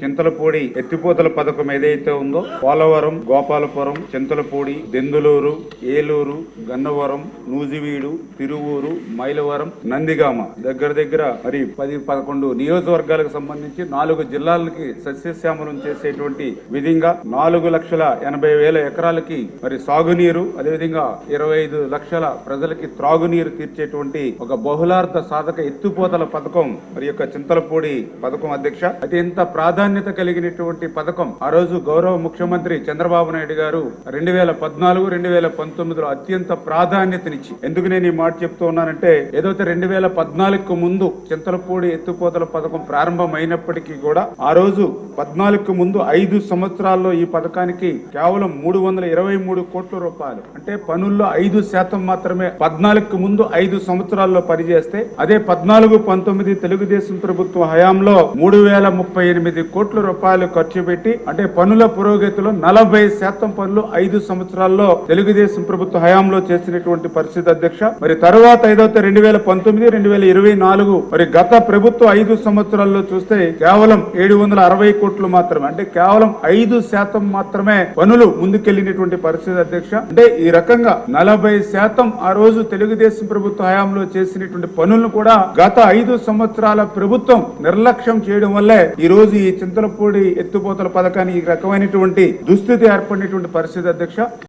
చింతలపూడి ఎత్తిపోతల పథకం ఏదైతే ఉందో పోలవరం, గోపాలపురం, చింతలపూడి, దెందులూరు, ఏలూరు, గన్నవరం, నూజివీడు, తిరువూరు, మైలవరం, నందిగామ దగ్గర మరి 10-11 నియోజకవర్గాలకు సంబంధించి 4 జిల్లాలకి సస్యశ్యామలం చేసేటువంటి విధంగా 4,80,000 ఎకరాలకి మరి సాగునీరు, అదేవిధంగా 25 లక్షల ప్రజలకి త్రాగునీరు తీర్చేటువంటి ఒక బహుళార్థ సాధక ఎత్తిపోతల పథకం మరి యొక్క చింతలపూడి పథకం అధ్యక్ష. అత్యంత ప్రాధాన్యత కలిగినటువంటి పథకం. ఆ రోజు గౌరవ ముఖ్యమంత్రి చంద్రబాబు నాయుడు గారు 2014-2019లో అత్యంత ప్రాధాన్యతనిచ్చి, ఎందుకు నేను ఈ మాట చెప్తూ ఉన్నానంటే, ఏదైతే 2014కు ముందు చింతలపూడి ఎత్తిపోతల పథకం ప్రారంభమైనప్పటికీ కూడా ఆ రోజు 14కు ముందు 5 సంవత్సరాల్లో ఈ పథకానికి కేవలం 323 కోట్ల రూపాయలు, అంటే పనుల్లో 5% మాత్రమే 14కు ముందు 5 సంవత్సరాల్లో పనిచేస్తే, అదే 14-19 తెలుగుదేశం ప్రభుత్వం హయాంలో 3,038 కోట్ల రూపాయలు ఖర్చు పెట్టి, అంటే పనుల పురోగతిలో 40% పనులు 5 సంవత్సరాల్లో తెలుగుదేశం ప్రభుత్వ హయాంలో చేసినటువంటి పరిస్థితి అధ్యక్ష. మరి తర్వాత ఏదైతే 2019-2024 మరి గత ప్రభుత్వ 5 సంవత్సరాల్లో చూస్తే కేవలం 760 కోట్లు మాత్రమే, అంటే కేవలం 5% మాత్రమే పనులు ముందుకెళ్లినటువంటి పరిస్థితి అధ్యక్ష. అంటే ఈ రకంగా 40% ఆ రోజు తెలుగుదేశం ప్రభుత్వ హయాంలో చేసినటువంటి పనులను కూడా గత 5 సంవత్సరాల ప్రభుత్వం నిర్లక్ష్యం చేయడం వల్లే ఈ రోజు ఈ చింతలపూడి ఎత్తిపోతల పథకానికి ఈ రకమైనటువంటి దుస్థితి ఏర్పడినటువంటి పరిస్థితి అధ్యక్ష.